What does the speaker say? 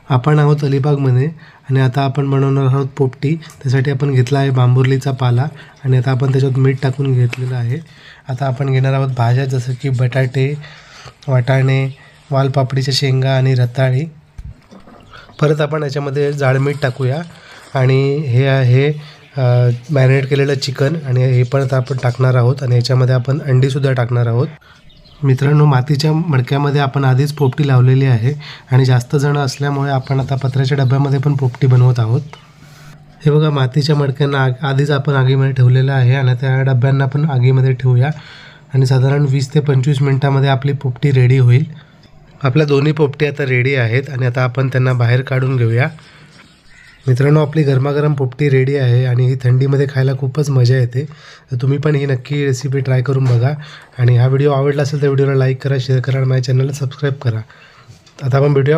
आपण आहोत अलिबागमध्ये आणि आता आपण बनवणार आहोत पोपटी। त्यासाठी आपण घेतला आहे बांबुर्लीचा पाला आणि आता आपण त्याच्यात मीठ टाकून घेतलेलं आहे। आता आपण घेणार आहोत भाज्या जसं की बटाटे, वाटाणे, वालपापडीच्या शेंगा आणि रताळी। परत आपण याच्यामध्ये जाड मीठ टाकूया आणि हे आहे मॅरिनेट केलेलं चिकन आणि हे पण आता आपण टाकणार आहोत आणि याच्यामध्ये आपण अंडीसुद्धा टाकणार आहोत। मित्रांनो, मातीच्या मडक्यामध्ये आपण आधीच पोपटी लावलेली आहे आणि जास्त जण असल्यामुळे आपण आता पत्र्याच्या डब्यामध्ये पण पोपटी बनवत आहोत। हे बघा, मातीच्या मडक्यांना आधीच आपण आगीमध्ये ठेवलेलं आहे आणि त्या डब्यांना पण आगीमध्ये ठेवूया आणि साधारण 20 ते 25 मिनिटांमध्ये आपली पोपटी रेडी होईल। आपल्या दोन्ही पोपटी आता रेडी आहेत आणि आता आपण त्यांना बाहेर काढून घेऊया। मित्रांनो, आपली गरमागरम पोपटी रेडी आहे आणि ही थंडीमध्ये खायला खूपच मजा येते। तर तुम्ही पण ही नक्की रेसिपी ट्राय करून बघा आणि हा व्हिडिओ आवडला असेल तर व्हिडिओला लाईक करा, शेअर करा आणि माझ्या चॅनलला सबस्क्राईब करा। आता आपण भेटूया